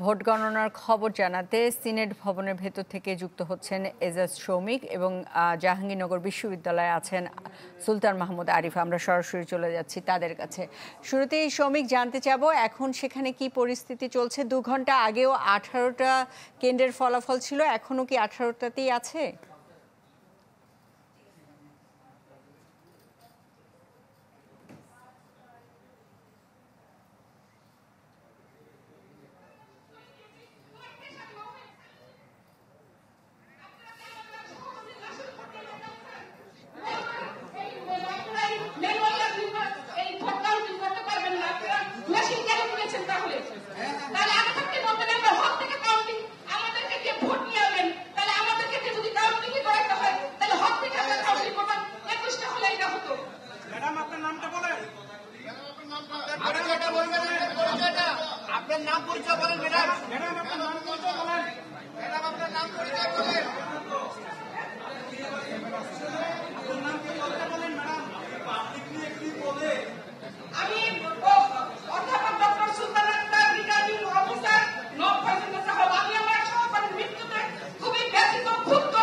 Vote গণনার খবর জানাতে সিনেট ভবনের ভেতর থেকে যুক্ত হচ্ছেন এজাজ শৌমিক এবং জাহাঙ্গীরনগর বিশ্ববিদ্যালয়ে আছেন সুলতান মাহমুদ আরিফ। আমরা সরাসরি চলে যাচ্ছি তাদের কাছে। শুরুতেই শৌমিক, জানতে চাবো এখন সেখানে কি পরিস্থিতি চলছে? 2 ঘন্টা আগেও 18টা কেন্দ্রের ফলাফল ছিল, এখনো কি 18টাতেই আছে? আপনার নাম পরিচয় বলেন ম্যাডাম। ম্যাডাম আপনার নাম পরিচয় বলেন। ম্যাডাম আপনার নাম পরিচয় বলেন। আপনার নাম পরিচয় বলেন ম্যাডাম। পাবলিকলি একটু বলে। আমি অধ্যাপক doctor Sultan Akhtar, returning officer, north Faizul Sahib. আমি আমার সহকর্মীর মৃত্যুতে খুবই ব্যথিত, ক্ষুব্ধ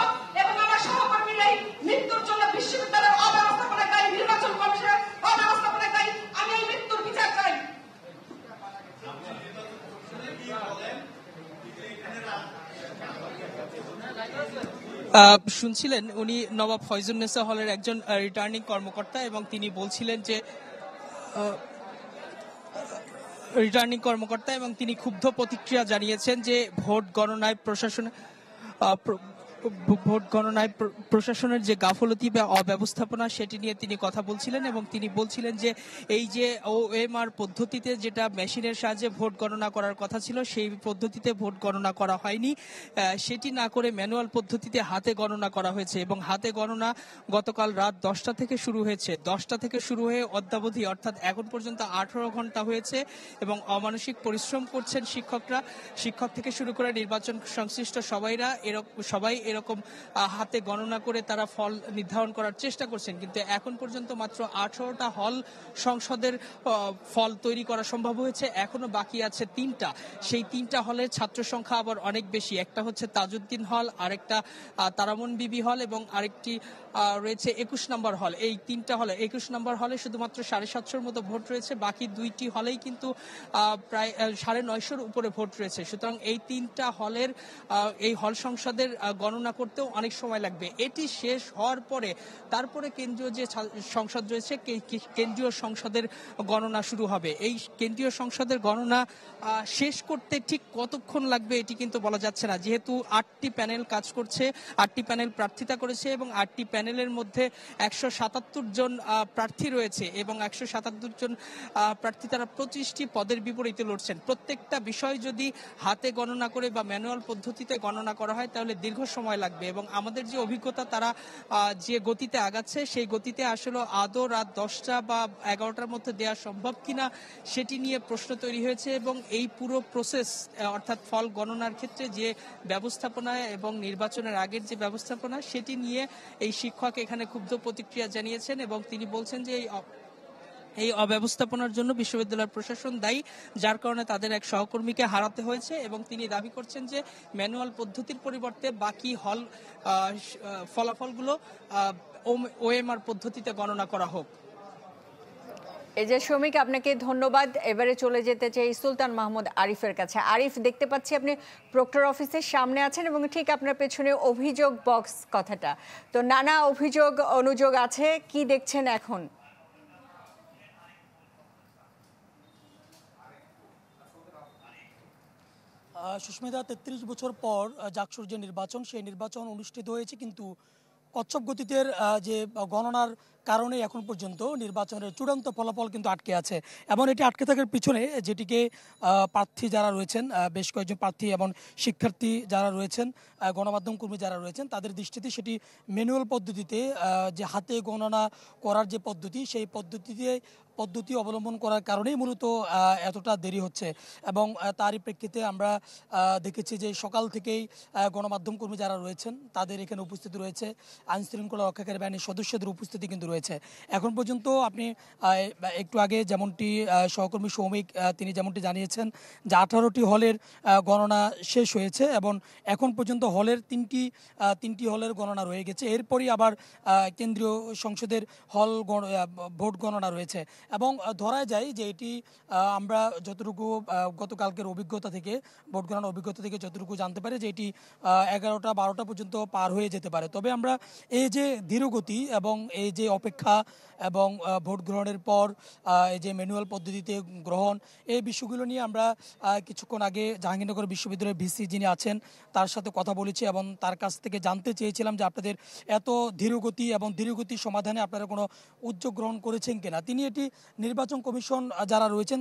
এবং আমার সহকর্মীর এই মৃত্যুর জন্য বিশ্ববিদ্যালয়ের অব্যবস্থাপনাকারী, নির্বাচন কমিশনের অব্যবস্থাপনাকারী, আমি এই মৃত্যুর বিচার চাই। শুনছিলেন উনি নবাব ফয়জুন্নেসা হলের একজন রিটার্নিং কর্মকর্তা এবং তিনি বলছিলেন যে তিনি ক্ষুব্ধ প্রতিক্রিয়া জানিয়েছেন যে ভোট গণনায় প্রশাসনের যে গাফলতি বা অব্যবস্থাপনা সেটি নিয়ে তিনি কথা বলছিলেন এবং তিনি বলছিলেন যে এই যে ওএমআর পদ্ধতিতে যেটা মেশিনের সাহায্যে ভোট গণনা করার কথা ছিল সেই পদ্ধতিতে ভোট গণনা করা হয়নি, সেটি না করে ম্যানুয়াল পদ্ধতিতে হাতে গণনা করা হয়েছে এবং হাতে গণনা গতকাল রাত 10টা থেকে শুরু হয়েছে। 10টা থেকে শুরু হয়ে অদ্যাবধি অর্থাৎ এখন পর্যন্ত 18 ঘন্টা হয়েছে এবং অমানসিক পরিশ্রম করছেন শিক্ষকরা, শিক্ষক থেকে শুরু করে নির্বাচন সংশ্লিষ্ট সবাই এরকম হাতে গণনা করে তারা ফল নির্ধারণ করার চেষ্টা করছেন। কিন্তু এখন পর্যন্ত মাত্র 18টা হল সংসদের ফল তৈরি করা সম্ভব হয়েছে, এখনো বাকি আছে 3টা। সেই 3টা হলের ছাত্র সংখ্যা আবার অনেক বেশি। একটা হচ্ছে তাজউদ্দিন হল, আরেকটা তারামন বিবি হল এবং আরেকটি রয়েছে 21 নম্বর হল। এই 3টা হলে 21 নম্বর হলে শুধুমাত্র 750-র মতো ভোট রয়েছে, বাকি 2টি হলেই কিন্তু প্রায় 950-র উপরে ভোট রয়েছে। সুতরাং এই 3টা হলের এই হল সংসদের গণনা করতেও অনেক সময় লাগবে। এটি শেষ হওয়ার পরে তারপরে কেন্দ্রীয় যে সংসদ রয়েছে কেন্দ্রীয় সংসদের গণনা শুরু হবে। এই কেন্দ্রীয় সংসদের গণনা শেষ করতে ঠিক কতক্ষণ লাগবে এটি কিন্তু বলা যাচ্ছে না, যেহেতু 8টি প্যানেল কাজ করছে, 8টি প্যানেল প্রার্থিতা করেছে এবং 8টি প্যানেলের মধ্যে 177 জন প্রার্থী রয়েছে এবং 177 জন প্রার্থী তারা 25টি পদের বিপরীতে লড়ছেন। প্রত্যেকটা বিষয় যদি হাতে গণনা করে বা ম্যানুয়াল পদ্ধতিতে গণনা করা হয় তাহলে দীর্ঘ সময় লাগবে এবং আমাদের যে অভিজ্ঞতা তারা যে গতিতে আগাচ্ছে সেই গতিতে আসলে আদৌ রাত 10টা বা 11টার মধ্যে দেওয়া সম্ভব কিনা সেটি নিয়ে প্রশ্ন তৈরি হয়েছে এবং এই পুরো প্রসেস অর্থাৎ ফল গণনার ক্ষেত্রে যে ব্যবস্থাপনা এবং নির্বাচনের আগের যে ব্যবস্থাপনা সেটি নিয়ে এই শিক্ষক এখানে ক্ষুব্ধ প্রতিক্রিয়া জানিয়েছেন এবং তিনি বলছেন যে এই অব্যবস্থাপনার জন্য বিশ্ববিদ্যালয়ের প্রশাসন দায়ী, যার কারণে তাদের এক সহকর্মীকে হারাতে হয়েছে এবং তিনি দাবি করছেন যে ম্যানুয়াল পদ্ধতির পরিবর্তে বাকি হল ফলাফলগুলো ওএমআর পদ্ধতিতে গণনা করা হোক। এই যে শৌমিক, আপনাকে ধন্যবাদ। এবারে চলে যেতে চাই সুলতান মাহমুদ আরিফের কাছে। আরিফ, দেখতে পাচ্ছি আপনি প্রক্টর অফিসের সামনে আছেন এবং ঠিক আপনার পেছনে অভিযোগ বক্স কথাটা, তো নানা অভিযোগ অনুযোগ আছে, কি দেখছেন এখন? সুস্মিতা, 33 বছর পর জাকসুর যে নির্বাচন সেই নির্বাচন অনুষ্ঠিত হয়েছে, কিন্তু কচ্ছপ গতিতে যে গণনার কারণে এখন পর্যন্ত নির্বাচনের চূড়ান্ত ফলাফল কিন্তু আটকে আছে এবং এটি আটকে থাকার পিছনে যেটিকে প্রার্থী যারা রয়েছেন, বেশ কয়েকজন প্রার্থী এবং শিক্ষার্থী যারা রয়েছেন, গণমাধ্যম কর্মী যারা রয়েছেন, তাদের দৃষ্টিতে সেটি ম্যানুয়াল পদ্ধতিতে যে হাতে গণনা করার যে পদ্ধতি সেই পদ্ধতিতে পদ্ধতি অবলম্বন করার কারণেই মূলত এতটা দেরি হচ্ছে। এবং তারই প্রেক্ষিতে আমরা দেখেছি যে সকাল থেকেই গণমাধ্যম কর্মী যারা রয়েছেন তাদের এখানে উপস্থিতি রয়েছে, আইন শৃঙ্খলা রক্ষাকারী বাহিনীর সদস্যদের উপস্থিতি কিন্তু রয়েছে। এখন পর্যন্ত আপনি একটু আগে যেমনটি সহকর্মী সৌমিক তিনি যেমনটি জানিয়েছেন যে 18টি হলের গণনা শেষ হয়েছে এবং এখন পর্যন্ত হলের তিনটি হলের গণনা রয়ে গেছে। এরপরই আবার কেন্দ্রীয় সংসদের ভোট গণনা রয়েছে। এবং ধরা যায় যে এটি আমরা যতটুকু গতকালকের অভিজ্ঞতা থেকে ভোট গণনার অভিজ্ঞতা থেকে যতটুকু জানতে পারি যে এটি 11টা 12টা পর্যন্ত পার হয়ে যেতে পারে। তবে আমরা এই যে ধীরগতি এবং এই যে অপেক্ষা এবং ভোট গ্রহণের পর এই যে ম্যানুয়াল পদ্ধতিতে গ্রহণ, এই বিষয়গুলো নিয়ে আমরা কিছুক্ষণ আগে জাহাঙ্গীরনগর বিশ্ববিদ্যালয়ের ভিসি যিনি আছেন তার সাথে কথা বলেছি এবং তার কাছ থেকে জানতে চেয়েছিলাম যে আপনাদের এত ধীরগতি এবং ধীরগতি সমাধানে আপনারা কোনো উদ্যোগ গ্রহণ করেছেন কিনা। তিনি এটি নির্বাচন কমিশন যারা রয়েছেন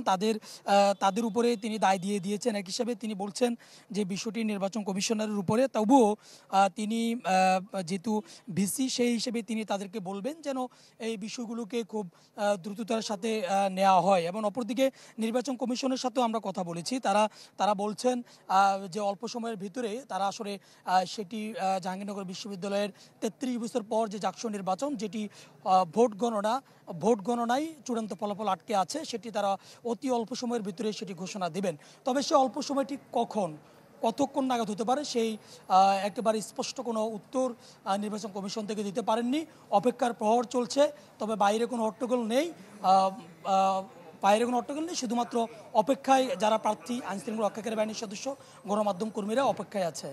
তাদের উপরে তিনি দায় দিয়ে দিয়েছেন। এক হিসাবে তিনি বলছেন যে বিষয়টি নির্বাচন কমিশনারের উপরে, তবুও তিনি যেহেতু ভিসি সেই হিসেবে তিনি তাদেরকে বলবেন যেন এই বিষয়গুলোকে খুব দ্রুততার সাথে নেওয়া হয়। এবং অপরদিকে নির্বাচন কমিশনের সাথেও আমরা কথা বলেছি, তারা বলছেন যে অল্প সময়ের ভিতরে তারা আসলে সেটি জাহাঙ্গীরনগর বিশ্ববিদ্যালয়ের 33 বছর পর যে জাকসু নির্বাচন যেটি ভোট গণনায় চূড়ান্ত ফলাফল আটকে আছে সেটি তারা অতি অল্প সময়ের ভিতরে সেটি ঘোষণা দেবেন। তবে সে অল্প সময়টি কতক্ষণ নাগাদ হতে পারে সেই একেবারে স্পষ্ট কোনো উত্তর নির্বাচন কমিশন থেকে দিতে পারেননি। অপেক্ষার প্রহর চলছে, তবে বাইরে কোনো হট্টগোল নেই, শুধুমাত্র অপেক্ষায় যারা প্রার্থী, আইনশৃঙ্খলা রক্ষাকারী বাহিনীর সদস্য, গণমাধ্যম কর্মীরা অপেক্ষায় আছে।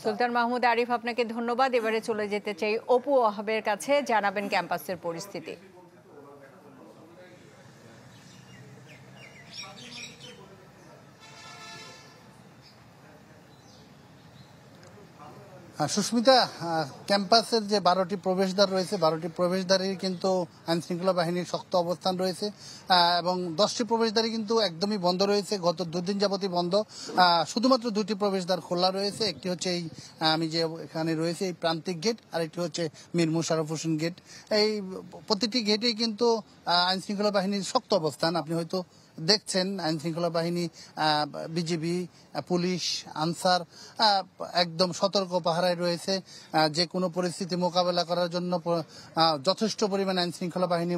সুলতান মাহমুদ আরিফ, আপনাকে ধন্যবাদ। এবারে চলে যেতে চাই অপু ওয়াহাবের কাছে, জানাবেন ক্যাম্পাসের পরিস্থিতি। সুস্মিতা, ক্যাম্পাসের যে 12টি প্রবেশদ্বার রয়েছে 12টি প্রবেশদ্বারেই কিন্তু আইনশৃঙ্খলা বাহিনীর শক্ত অবস্থান রয়েছে এবং 10টি প্রবেশদ্বারই কিন্তু একদমই বন্ধ রয়েছে, গত 2 দিন যাবতই বন্ধ। শুধুমাত্র 2টি প্রবেশদ্বার খোলা রয়েছে, একটি হচ্ছে এই আমি যে এখানে রয়েছে এই প্রান্তিক গেট, আর একটি হচ্ছে মীর মোশাররফ হোসেন গেট। এই প্রতিটি গেটেই কিন্তু আইনশৃঙ্খলা বাহিনীর শক্ত অবস্থান। আপনি হয়তো দেখছেন আইনশৃঙ্খলা বাহিনী, বিজিবি, পুলিশ, আনসার একদম সতর্ক পাহারায় রয়েছে। যে কোনো পরিস্থিতি মোকাবেলা করার জন্য যথেষ্ট পরিমাণ আইনশৃঙ্খলা বাহিনী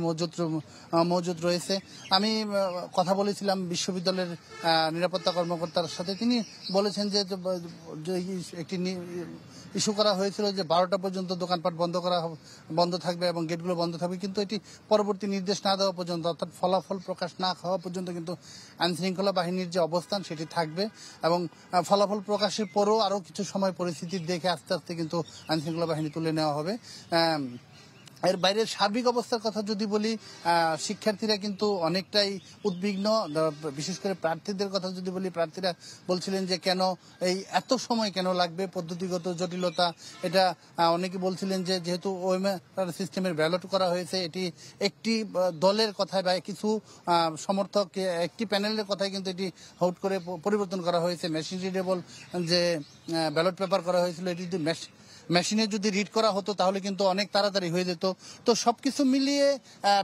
মজুদ রয়েছে। আমি কথা বলেছিলাম বিশ্ববিদ্যালয়ের নিরাপত্তা কর্মকর্তার সাথে, তিনি বলেছেন যে একটি ইস্যু করা হয়েছিল যে 12টা পর্যন্ত দোকানপাট বন্ধ থাকবে এবং গেটগুলো বন্ধ থাকবে, কিন্তু এটি পরবর্তী নির্দেশ না দেওয়া পর্যন্ত, অর্থাৎ ফলাফল প্রকাশ না হওয়া পর্যন্ত কিন্তু আইনশৃঙ্খলা বাহিনীর যে অবস্থান সেটি থাকবে এবং ফলাফল প্রকাশের পরও আরও কিছু সময় পরিস্থিতি দেখে আস্তে আস্তে কিন্তু আইনশৃঙ্খলা বাহিনী তুলে নেওয়া হবে। এর বাইরের সার্বিক অবস্থার কথা যদি বলি, শিক্ষার্থীরা কিন্তু অনেকটাই উদ্বিগ্ন। বিশেষ করে প্রার্থীদের কথা যদি বলি, প্রার্থীরা বলছিলেন যে কেন এত সময় কেন লাগবে, পদ্ধতিগত জটিলতা। এটা অনেকে বলছিলেন যে যেহেতু ওএমআর সিস্টেমের ব্যালট করা হয়েছে, এটি একটি দলের কথায় বা কিছু সমর্থক একটি প্যানেলের কথায় কিন্তু এটি হুট করে পরিবর্তন করা হয়েছে। মেশিন রিডেবল যে ব্যালট পেপার করা হয়েছিল, এটি যদি মেশিনে যদি রিড করা হতো তাহলে কিন্তু অনেক তাড়াতাড়ি হয়ে যেত। তো সবকিছু মিলিয়ে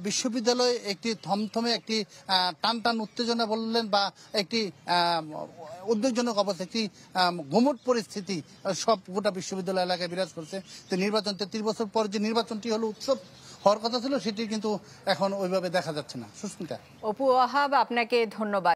বিশ্ববিদ্যালয় একটি থমথমে, একটি টান উত্তেজনা বললেন বা একটি উদ্বেগজনক অবস্থা, একটি ঘুমট পরিস্থিতি সব গোটা বিশ্ববিদ্যালয় এলাকায় বিরাজ করছে। তো নির্বাচন 33 বছর পর যে নির্বাচনটি হলো উৎসব হওয়ার কথা ছিল, সেটি কিন্তু এখন ওইভাবে দেখা যাচ্ছে না। সুস্মিতা। অপু ওয়াহাব, আপনাকে ধন্যবাদ।